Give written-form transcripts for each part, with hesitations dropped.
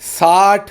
60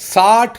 60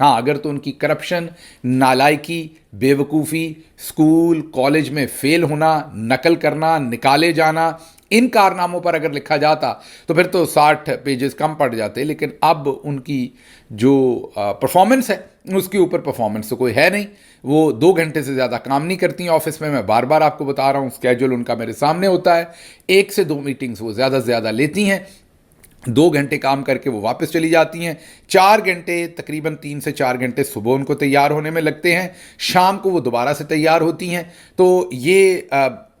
ہاں اگر تو ان کی کرپشن، نالائکی، بیوقوفی، اسکول کالج میں فیل ہونا، نقل کرنا، نکالے جانا، ان کارناموں پر اگر لکھا جاتا تو پھر تو 60 پیجز کم پڑ جاتے، لیکن اب ان کی جو پرفارمنس ہے اس کے اوپر پرفارمنس تو کوئی ہے نہیں. وہ 2 گھنٹے سے زیادہ کام نہیں کرتی ہیں آفس میں بار بار آپ کو بتا رہا ہوں، اسکیجول ان کا میرے سامنے ہوتا ہے. 1 سے 2 میٹنگز وہ زیادہ سے زیادہ لیتی ہیں، 2 گھنٹے کام کر کے وہ واپس چلی جاتی ہیں. 4 گھنٹے تقریباً 3 سے 4 گھنٹے صبح ان کو تیار ہونے میں لگتے ہیں، شام کو وہ دوبارہ سے تیار ہوتی ہیں. تو یہ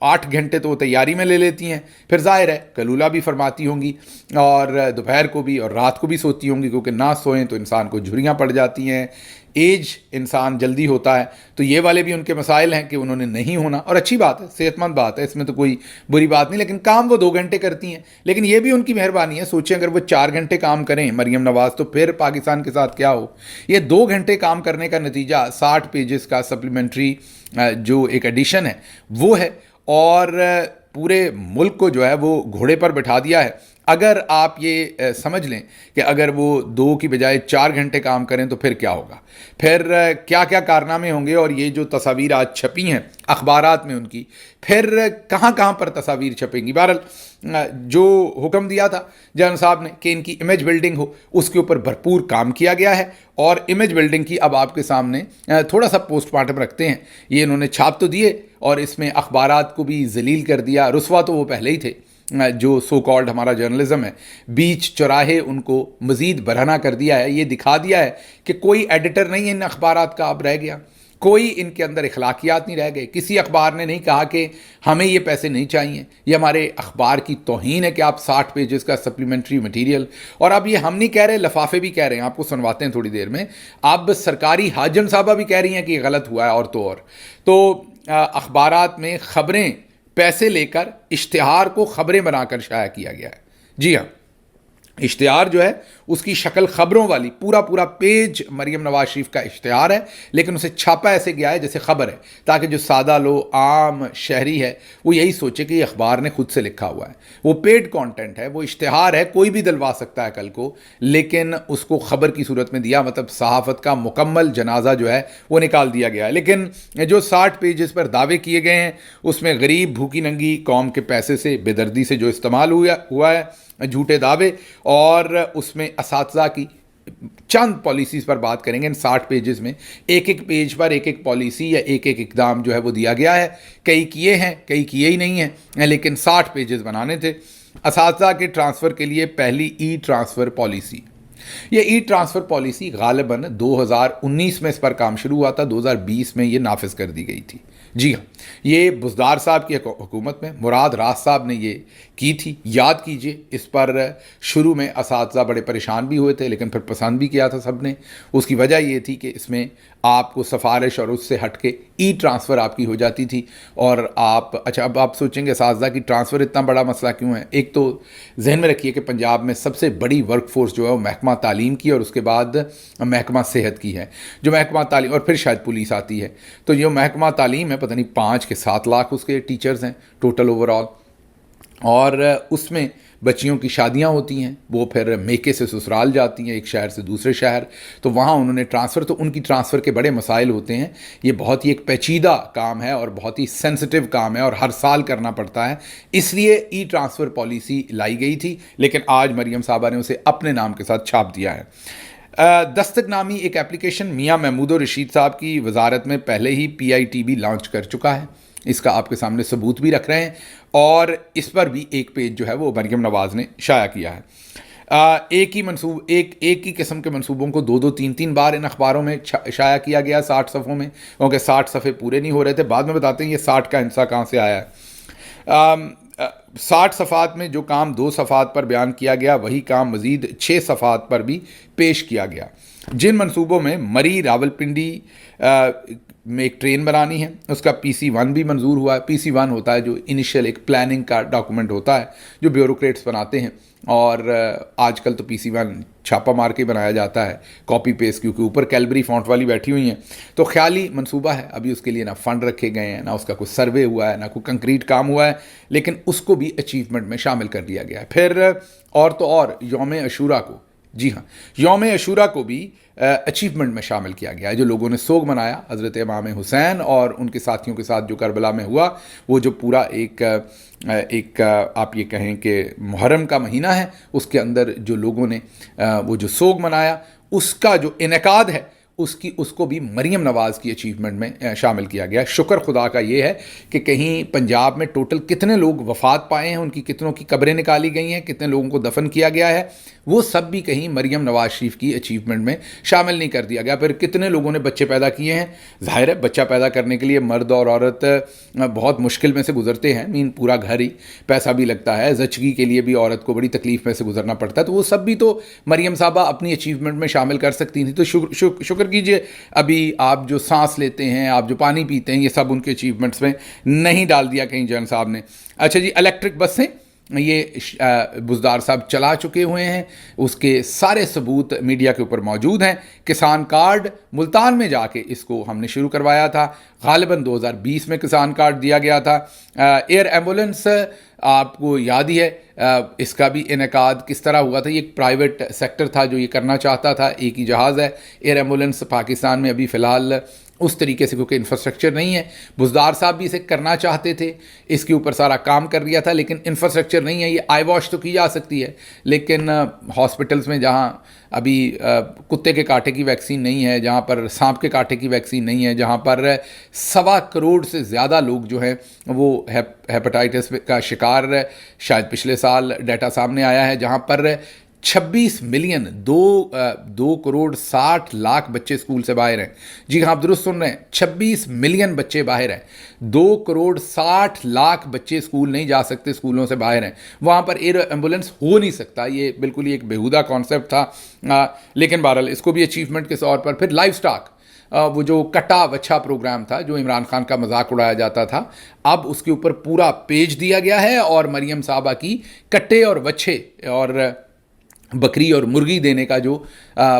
8 گھنٹے تو وہ تیاری میں لے لیتی ہیں. پھر ظاہر ہے کلولہ بھی فرماتی ہوں گی اور دوپہر کو بھی اور رات کو بھی سوتی ہوں گی، کیونکہ نہ سوئیں تو انسان کو جھریاں پڑ جاتی ہیں، ایج انسان جلدی ہوتا ہے. تو یہ والے بھی ان کے مسائل ہیں کہ انہوں نے نہیں ہونا، اور اچھی بات ہے، صحت مند بات ہے، اس میں تو کوئی بری بات نہیں. لیکن کام وہ 2 گھنٹے کرتی ہیں، لیکن یہ بھی ان کی مہربانی ہے. سوچیں اگر وہ 4 گھنٹے کام کریں مریم نواز تو پھر پاکستان کے ساتھ کیا ہو. یہ 2 گھنٹے کام کرنے کا نتیجہ 60 پیجز کا سپلیمنٹری جو ایک ایڈیشن ہے وہ ہے، اور پورے ملک کو جو ہے وہ گھوڑے پر بٹھا دیا ہے. اگر آپ یہ سمجھ لیں کہ اگر وہ 2 کی بجائے 4 گھنٹے کام کریں تو پھر کیا ہوگا، پھر کیا کیا کارنامے ہوں گے. اور یہ جو تصاویر آج چھپی ہیں اخبارات میں ان کی، پھر کہاں کہاں پر تصاویر چھپیں گی. بہرحال جو حکم دیا تھا جنرل صاحب نے کہ ان کی امیج بلڈنگ ہو، اس کے اوپر بھرپور کام کیا گیا ہے. اور امیج بلڈنگ کی اب آپ کے سامنے تھوڑا سا پوسٹ مارٹم رکھتے ہیں. یہ انہوں نے چھاپ تو دیے اور اس میں اخبارات کو بھی ذلیل کر دیا. رسوا تو وہ پہلے ہی تھے، جو سو کالڈ ہمارا جرنلزم ہے، بیچ چوراہے ان کو مزید برہنہ کر دیا ہے. یہ دکھا دیا ہے کہ کوئی ایڈیٹر نہیں ان اخبارات کا اب رہ گیا، کوئی ان کے اندر اخلاقیات نہیں رہ گئے. کسی اخبار نے نہیں کہا کہ ہمیں یہ پیسے نہیں چاہیے. یہ ہمارے اخبار کی توہین ہے کہ آپ 60 پیجز کا سپلیمنٹری مٹیریل. اور اب یہ ہم نہیں کہہ رہے، لفافے بھی کہہ رہے ہیں، آپ کو سنواتے ہیں تھوڑی دیر میں. اب سرکاری حاجن صاحبہ بھی کہہ رہی ہیں کہ یہ غلط ہوا ہے. اور تو اخبارات میں خبریں پیسے لے کر اشتہار کو خبریں بنا کر شائع کیا گیا ہے. جی ہاں، اشتہار جو ہے اس کی شکل خبروں والی، پورا پیج مریم نواز شریف کا اشتہار ہے، لیکن اسے چھاپا ایسے گیا ہے جیسے خبر ہے، تاکہ جو سادہ لو عام شہری ہے وہ یہی سوچے کہ یہ اخبار نے خود سے لکھا ہوا ہے. وہ پیڈ کانٹینٹ ہے، وہ اشتہار ہے، کوئی بھی دلوا سکتا ہے کل کو، لیکن اس کو خبر کی صورت میں دیا، مطلب صحافت کا مکمل جنازہ جو ہے وہ نکال دیا گیا ہے. لیکن جو 60 پیجز پر دعوے کیے گئے ہیں اس میں غریب بھوکی ننگی قوم کے پیسے سے بے دردی سے جو استعمال ہوا ہے، جھوٹے دعوے، اور اس میں اساتذہ کی چند پالیسیز پر بات کریں گے. ان 60 پیجز میں ایک ایک پیج پر ایک ایک پالیسی یا ایک ایک اقدام جو ہے وہ دیا گیا ہے. کئی کیے ہیں، کئی کیے ہی نہیں ہیں، لیکن 60 پیجز بنانے تھے. اساتذہ کے ٹرانسفر کے لیے پہلی ای ٹرانسفر پالیسی. یہ ای ٹرانسفر پالیسی غالباً 2019 میں اس پر کام شروع ہوا تھا، 2020 میں یہ نافذ کر دی گئی تھی. جی ہاں، یہ بزدار صاحب کی حکومت میں مراد راز صاحب نے یہ کی تھی. یاد کیجئے اس پر شروع میں اساتذہ بڑے پریشان بھی ہوئے تھے، لیکن پھر پسند بھی کیا تھا سب نے. اس کی وجہ یہ تھی کہ اس میں آپ کو سفارش اور اس سے ہٹ کے ای ٹرانسفر آپ کی ہو جاتی تھی. اور اب آپ سوچیں گے اساتذہ کی ٹرانسفر اتنا بڑا مسئلہ کیوں ہے. ایک تو ذہن میں رکھیے کہ پنجاب میں سب سے بڑی ورک فورس جو ہے وہ محکمہ تعلیم کی اور اس کے بعد محکمہ صحت کی ہے. جو محکمہ تعلیم، اور پھر شاید پولیس آتی ہے. تو جو محکمہ تعلیم ہے پتہ نہیں 5 کے 7 لاکھ اس کے ٹیچرز ہیں ٹوٹل اوور آل. اور اس میں بچیوں کی شادیاں ہوتی ہیں، وہ پھر میکے سے سسرال جاتی ہیں، ایک شہر سے دوسرے شہر، تو وہاں انہوں نے ٹرانسفر، تو ان کی ٹرانسفر کے بڑے مسائل ہوتے ہیں. یہ بہت ہی ایک پیچیدہ کام ہے اور بہت ہی سینسٹیو کام ہے اور ہر سال کرنا پڑتا ہے. اس لیے ای ٹرانسفر پالیسی لائی گئی تھی، لیکن آج مریم صاحبہ نے اسے اپنے نام کے ساتھ چھاپ دیا ہے. دستک نامی ایک اپلیکیشن میاں محمود و رشید صاحب کی وزارت میں پہلے ہی PITB لانچ کر چکا ہے. اس کا آپ کے سامنے ثبوت بھی رکھ رہے ہیں، اور اس پر بھی ایک پیج جو ہے وہ مریم نواز نے شائع کیا ہے. ایک ہی قسم کے منصوبوں کو 2 3 بار ان اخباروں میں شائع کیا گیا 60 صفحوں میں، کیونکہ 60 صفحے پورے نہیں ہو رہے تھے. بعد میں بتاتے ہیں یہ 60 کا ہندسہ کہاں سے آیا ہے. 60 صفحات میں جو کام 2 صفحات پر بیان کیا گیا وہی کام مزید 6 صفحات پر بھی پیش کیا گیا. جن منصوبوں میں مری راولپنڈی میں ایک ٹرین بنانی ہے، اس کا PC1 بھی منظور ہوا ہے. PC1 ہوتا ہے جو انیشیل ایک پلاننگ کا ڈاکومنٹ ہوتا ہے جو بیوروکریٹس بناتے ہیں، اور آج کل تو PC1 چھاپا مار کے بنایا جاتا ہے، کاپی پیسٹ، کیونکہ اوپر کیلبری فونٹ والی بیٹھی ہوئی ہیں. تو خیالی منصوبہ ہے، ابھی اس کے لیے نہ فنڈ رکھے گئے ہیں، نہ اس کا کوئی سروے ہوا ہے، نہ کوئی کنکریٹ کام ہوا ہے، لیکن اس کو بھی اچیومنٹ میں شامل کر دیا گیا ہے. پھر اور تو اور یوم عاشوراء کو جی ہاں، یوم عاشورہ کو بھی اچیومنٹ میں شامل کیا گیا ہے. جو لوگوں نے سوگ منایا حضرت امام حسین اور ان کے ساتھیوں کے ساتھ جو کربلا میں ہوا، وہ جو پورا ایک آپ یہ کہیں کہ محرم کا مہینہ ہے، اس کے اندر جو لوگوں نے وہ جو سوگ منایا، اس کا جو انعقاد ہے اس کو بھی مریم نواز کی اچیومنٹ میں شامل کیا گیا. شکر خدا کا یہ ہے کہ کہیں پنجاب میں ٹوٹل کتنے لوگ وفات پائے ہیں، ان کی کتنوں کی قبریں نکالی گئی ہیں، کتنے لوگوں کو دفن کیا گیا ہے، وہ سب بھی کہیں مریم نواز شریف کی اچیومنٹ میں شامل نہیں کر دیا گیا. پھر کتنے لوگوں نے بچے پیدا کیے ہیں. ظاہر ہے بچہ پیدا کرنے کے لیے مرد اور عورت بہت مشکل میں سے گزرتے ہیں، پورا گھر ہی پیسہ بھی لگتا ہے، زچگی کے لیے بھی عورت کو بڑی تکلیف میں سے گزرنا پڑتا ہے. تو وہ سب بھی تو مریم صاحبہ اپنی اچیومنٹ میں شامل کر سکتی تھیں. تو شکر کیجئے ابھی آپ جو سانس لیتے ہیں، آپ جو پانی پیتے ہیں، یہ سب ان کے اچیومنٹس میں نہیں ڈال دیا کہیں جن صاحب نے. اچھا جی، الیکٹرک بسیں یہ بزدار صاحب چلا چکے ہوئے ہیں، اس کے سارے ثبوت میڈیا کے اوپر موجود ہیں. کسان کارڈ ملتان میں جا کے اس کو ہم نے شروع کروایا تھا، غالباً 2020 میں کسان کارڈ دیا گیا تھا. ایئر ایمبولنس آپ کو یاد ہی ہے اس کا بھی انعقاد کس طرح ہوا تھا. یہ ایک پرائیویٹ سیکٹر تھا جو یہ کرنا چاہتا تھا. ایک ہی جہاز ہے ایئر ایمبولنس پاکستان میں ابھی فی الحال اس طریقے سے، کیونکہ انفراسٹرکچر نہیں ہے. بزدار صاحب بھی اسے کرنا چاہتے تھے، اس کے اوپر سارا کام کر لیا تھا، لیکن انفراسٹرکچر نہیں ہے. یہ آئی واش تو کی جا سکتی ہے، لیکن ہاسپٹلس میں جہاں ابھی کتے کے کانٹے کی ویکسین نہیں ہے، جہاں پر سانپ کے کانٹے کی ویکسین نہیں ہے، جہاں پر 1.25 کروڑ سے زیادہ لوگ جو ہیں وہ ہیپاٹائٹس کا شکار، شاید پچھلے سال ڈیٹا سامنے آیا ہے، جہاں پر 26 ملین 2 کروڑ 60 لاکھ بچے اسکول سے باہر ہیں. جی ہاں، آپ درست سن رہے ہیں، 26 ملین بچے باہر ہیں. 2 کروڑ 60 لاکھ بچے اسکول نہیں جا سکتے، اسکولوں سے باہر ہیں. وہاں پر ایئر ایمبولنس ہو نہیں سکتا. یہ بالکل ہی ایک بیہودہ کانسیپٹ تھا، لیکن بہرحال اس کو بھی اچیومنٹ کے طور پر. پھر لائف سٹاک، وہ جو کٹا وچھا پروگرام تھا جو عمران خان کا مذاق اڑایا جاتا تھا، اب اس کے اوپر پورا پیج دیا گیا ہے، اور مریم صاحبہ کی کٹے اور وچھے اور بکری اور مرغی دینے کا جو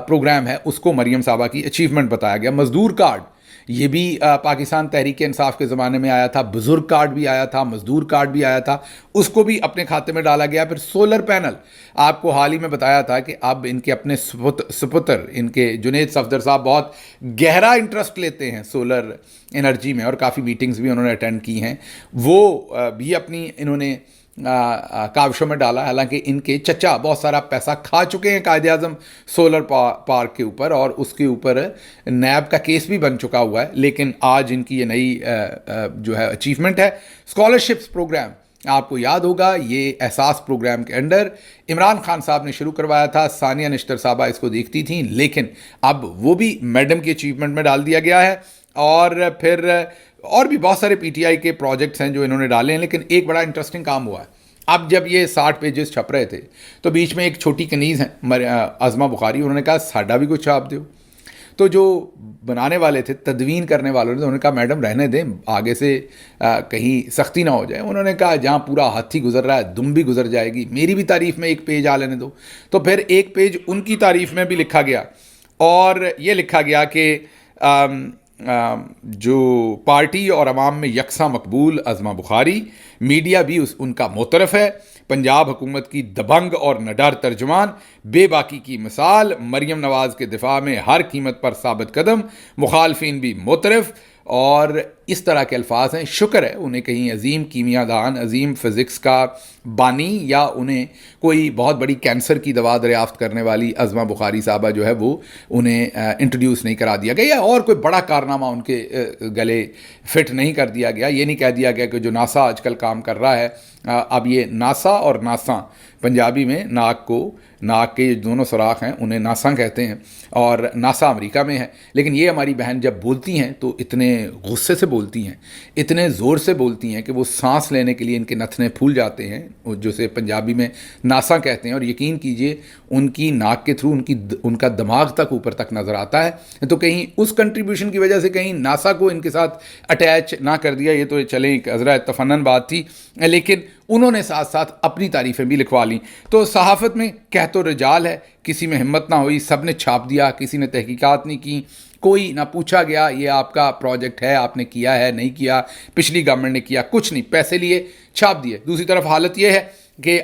پروگرام ہے اس کو مریم صاحبہ کی اچیومنٹ بتایا گیا. مزدور کارڈ، یہ بھی پاکستان تحریک انصاف کے زمانے میں آیا تھا. بزرگ کارڈ بھی آیا تھا، مزدور کارڈ بھی آیا تھا، اس کو بھی اپنے کھاتے میں ڈالا گیا. پھر سولر پینل، آپ کو حال ہی میں بتایا تھا کہ اب ان کے اپنے سپتر، ان کے جنید صفدر صاحب بہت گہرا انٹرسٹ لیتے ہیں سولر انرجی میں، اور کافی میٹنگز بھی انہوں نے اٹینڈ کی ہیں. وہ بھی اپنی انہوں نے کاوشوں میں ڈالا. حالانکہ ان کے چچا بہت سارا پیسہ کھا چکے ہیں قائد اعظم سولر پارک کے اوپر، اور اس کے اوپر نیب کا کیس بھی بن چکا ہوا ہے. لیکن آج ان کی یہ نئی جو ہے اچیومنٹ ہے. اسکالرشپس پروگرام، آپ کو یاد ہوگا یہ احساس پروگرام کے انڈر عمران خان صاحب نے شروع کروایا تھا. ثانیہ نشتر صاحبہ اس کو دیکھتی تھیں، لیکن اب وہ بھی میڈم کی اچیومنٹ میں ڈال دیا گیا ہے. اور پھر اور بھی بہت سارے پی ٹی آئی کے پروجیکٹس ہیں جو انہوں نے ڈالے ہیں. لیکن ایک بڑا انٹرسٹنگ کام ہوا ہے. اب جب یہ 60 پیجز چھپ رہے تھے تو بیچ میں ایک چھوٹی کنیز ہیں عظمہ بخاری، انہوں نے کہا ساڈا بھی کچھ چھاپ دو. تو جو بنانے والے تھے، تدوین کرنے والوں نے، انہوں نے کہا میڈم رہنے دیں، آگے سے کہیں سختی نہ ہو جائے. انہوں نے کہا جہاں پورا ہاتھی گزر رہا ہے دم بھی گزر جائے گی، میری بھی تعریف میں ایک پیج آ لینے دو. تو پھر ایک پیج ان کی تعریف میں بھی لکھا گیا، اور یہ لکھا گیا کہ جو پارٹی اور عوام میں یکساں مقبول عظمہ بخاری، میڈیا بھی ان کا معترف ہے. پنجاب حکومت کی دبنگ اور نڈر ترجمان، بے باکی کی مثال، مریم نواز کے دفاع میں ہر قیمت پر ثابت قدم، مخالفین بھی معترف، اور اس طرح کے الفاظ ہیں. شکر ہے انہیں کہیں عظیم کیمیا دان، عظیم فزکس کا بانی، یا انہیں کوئی بہت بڑی کینسر کی دوا دریافت کرنے والی عظمہ بخاری صاحبہ جو ہے وہ انہیں انٹروڈیوس نہیں کرا دیا گیا، یا اور کوئی بڑا کارنامہ ان کے گلے فٹ نہیں کر دیا گیا. یہ نہیں کہہ دیا گیا کہ جو ناسا آج کل کام کر رہا ہے، اب یہ ناسا اور ناسا، پنجابی میں ناک کے دونوں سوراخ ہیں انہیں ناسا کہتے ہیں، اور ناسا امریکہ میں ہے. لیکن یہ ہماری بہن جب بولتی ہیں تو اتنے غصے سے بولتی ہیں، اتنے زور سے بولتی ہیں کہ وہ سانس لینے کے لیے ان کے نتھنے پھول جاتے ہیں، جو سے پنجابی میں ناسا کہتے ہیں. اور یقین کیجئے ان کی ناک کے تھرو ان کا دماغ تک اوپر تک نظر آتا ہے. تو کہیں اس کنٹریبیوشن کی وجہ سے کہیں ناسا کو ان کے ساتھ اٹیچ نہ کر دیا. یہ تو چلیں ایک حضرت تفنن بات تھی، لیکن انہوں نے ساتھ ساتھ اپنی تعریفیں بھی لکھوا لیں. تو صحافت میں کہت و رجال ہے، کسی میں ہمت نہ ہوئی، سب نے چھاپ دیا، کسی نے تحقیقات نہیں کی، کوئی نہ پوچھا گیا یہ آپ کا پروجیکٹ ہے، آپ نے کیا ہے نہیں کیا، پچھلی گورنمنٹ نے کیا، کچھ نہیں، پیسے لیے چھاپ دیے. دوسری طرف حالت یہ ہے کہ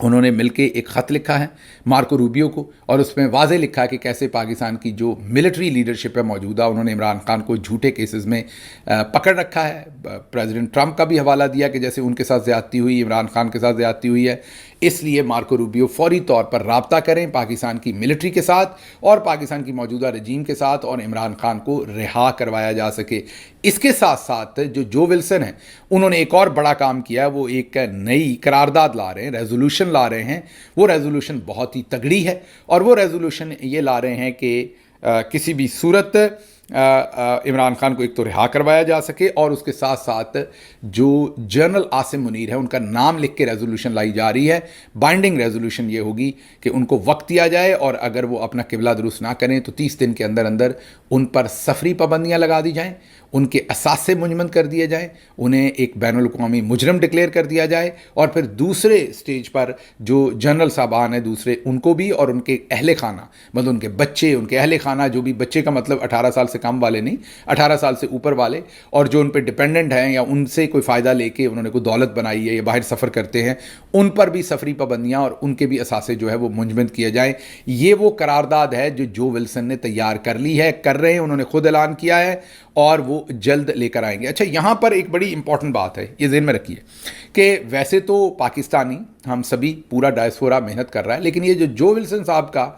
انہوں نے مل کے ایک خط لکھا ہے مارکو روبیو کو، اور اس میں واضح لکھا ہے کہ کیسے پاکستان کی جو ملٹری لیڈرشپ ہے موجودہ، انہوں نے عمران خان کو جھوٹے کیسز میں پکڑ رکھا ہے۔ پریزیڈنٹ ٹرمپ کا بھی حوالہ دیا کہ جیسے ان کے ساتھ زیادتی ہوئی، عمران خان کے ساتھ زیادتی ہوئی ہے، اس لیے مارکو روبیو فوری طور پر رابطہ کریں پاکستان کی ملٹری کے ساتھ اور پاکستان کی موجودہ رجیم کے ساتھ، اور عمران خان کو رہا کروایا جا سکے۔ اس کے ساتھ ساتھ جو ولسن ہیں انہوں نے ایک اور بڑا کام کیا ہے، وہ ایک نئی قرارداد لا رہے ہیں، ریزولوشن لا رہے ہیں۔ وہ ریزولوشن بہت ہی تگڑی ہے، اور وہ ریزولوشن یہ لا رہے ہیں کہ کسی بھی صورت عمران خان کو ایک تو رہا کروایا جا سکے، اور اس کے ساتھ ساتھ جو جنرل عاصم منیر ہے ان کا نام لکھ کے ریزولوشن لائی جا رہی ہے۔ بائنڈنگ ریزولوشن یہ ہوگی کہ ان کو وقت دیا جائے، اور اگر وہ اپنا قبلہ درست نہ کریں تو 30 دن کے اندر اندر ان پر سفری پابندیاں لگا دی جائیں، ان کے اثاثے منجمد کر دیے جائیں، انہیں ایک بین الاقوامی مجرم ڈکلیئر کر دیا جائے، اور پھر دوسرے سٹیج پر جو جنرل صاحبان ہیں دوسرے، ان کو بھی اور ان کے اہل خانہ، مطلب ان کے بچے، ان کے اہل خانہ، جو بھی بچے کا مطلب 18 سال سے کم والے نہیں، 18 سال سے اوپر والے، اور جو ان پہ ڈپینڈنٹ ہیں یا ان سے کوئی فائدہ لے کے انہوں نے کوئی دولت بنائی ہے یا باہر سفر کرتے ہیں، ان پر بھی سفری پابندیاں اور ان کے بھی اثاثے جو ہے وہ منجمد کیے جائیں۔ یہ وہ قرارداد ہے جو ولسن نے تیار کر لی ہے، کر رہے ہیں، انہوں نے خود اعلان کیا ہے، اور وہ جلد لے کر آئیں گے۔ اچھا، یہاں پر ایک بڑی امپورٹنٹ بات ہے، یہ ذہن میں رکھیے کہ ویسے تو پاکستانی ہم سبھی پورا ڈائسپورا محنت کر رہا ہے، لیکن یہ جو ولسن صاحب کا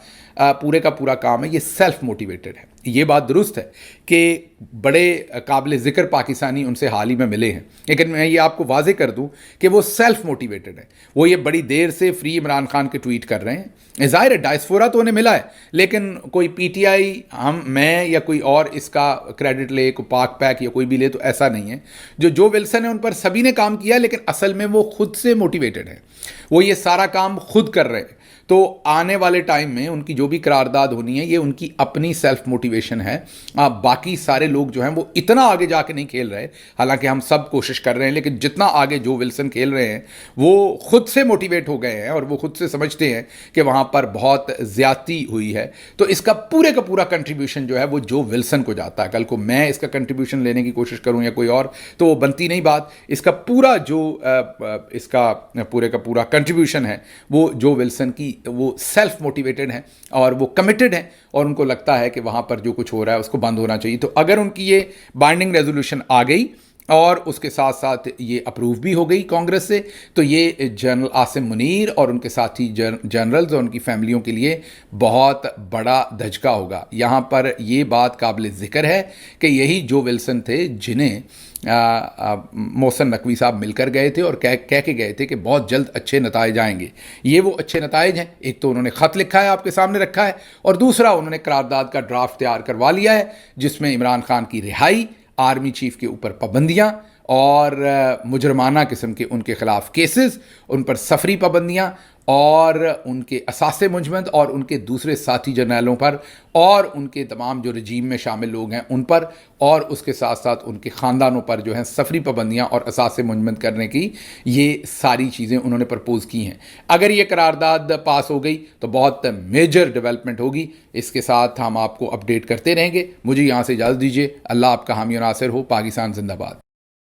پورے کا پورا کام ہے یہ سیلف موٹیویٹڈ ہے۔ یہ بات درست ہے کہ بڑے قابل ذکر پاکستانی ان سے حال ہی میں ملے ہیں، لیکن میں یہ آپ کو واضح کر دوں کہ وہ سیلف موٹیویٹڈ ہیں۔ وہ یہ بڑی دیر سے فری عمران خان کے ٹویٹ کر رہے ہیں۔ ظاہر ہے ڈائسپورا تو انہیں ملا ہے، لیکن کوئی پی ٹی آئی، میں یا کوئی اور اس کا کریڈٹ لے، کوئی پاک پیک یا کوئی بھی لے، تو ایسا نہیں ہے۔ جو ولسن ہے ان پر سبھی نے کام کیا، لیکن اصل میں وہ خود سے موٹیویٹڈ ہیں، وہ یہ سارا کام خود کر رہے ہیں۔ تو آنے والے ٹائم میں ان کی جو بھی قرارداد ہونی ہے یہ ان کی اپنی سیلف موٹیویشن ہے۔ باقی سارے لوگ جو ہیں وہ اتنا آگے جا کے نہیں کھیل رہے، حالانکہ ہم سب کوشش کر رہے ہیں، لیکن جتنا آگے جو ولسن کھیل رہے ہیں وہ خود سے موٹیویٹ ہو گئے ہیں، اور وہ خود سے سمجھتے ہیں کہ وہاں پر بہت زیادتی ہوئی ہے۔ تو اس کا پورا کنٹریبیوشن جو ہے وہ جو ولسن کو جاتا ہے۔ کل کو میں اس کا کنٹریبیوشن لینے کی کوشش کروں یا کوئی اور، تو وہ بنتی نہیں بات۔ اس کا پورا جو اس کا پورا کنٹریبیوشن ہے وہ جو ولسن کی، وہ سیلف موٹیویٹڈ ہیں اور وہ کمیٹڈ ہیں، اور ان کو لگتا ہے کہ وہاں پر جو کچھ ہو رہا ہے اس کو بند ہونا چاہیے۔ تو اگر ان کی یہ بائنڈنگ ریزولوشن آ گئی اور اس کے ساتھ ساتھ یہ اپروو بھی ہو گئی کانگریس سے، تو یہ جنرل عاصم منیر اور ان کے ساتھی جنرلز اور ان کی فیملیوں کے لیے بہت بڑا دھچکا ہوگا۔ یہاں پر یہ بات قابل ذکر ہے کہ یہی جو ولسن تھے جنہیں محسن نقوی صاحب مل کر گئے تھے اور کہہ کے گئے تھے کہ بہت جلد اچھے نتائج آئیں گے۔ یہ وہ اچھے نتائج ہیں۔ ایک تو انہوں نے خط لکھا ہے، آپ کے سامنے رکھا ہے، اور دوسرا انہوں نے قرارداد کا ڈرافٹ تیار کروا لیا ہے، جس میں عمران خان کی رہائی، آرمی چیف کے اوپر پابندیاں، اور مجرمانہ قسم کے ان کے خلاف کیسز، ان پر سفری پابندیاں، اور ان کے اثاثے منجمد، اور ان کے دوسرے ساتھی جرنیلوں پر، اور ان کے تمام جو رجیم میں شامل لوگ ہیں ان پر، اور اس کے ساتھ ساتھ ان کے خاندانوں پر جو ہیں سفری پابندیاں اور اثاثے منجمد کرنے کی، یہ ساری چیزیں انہوں نے پرپوز کی ہیں۔ اگر یہ قرارداد پاس ہو گئی تو بہت میجر ڈیولپمنٹ ہوگی۔ اس کے ساتھ ہم آپ کو اپڈیٹ کرتے رہیں گے۔ مجھے یہاں سے اجازت دیجیے۔ اللہ آپ کا حامی و ناصر ہو۔ پاکستان زندہ باد۔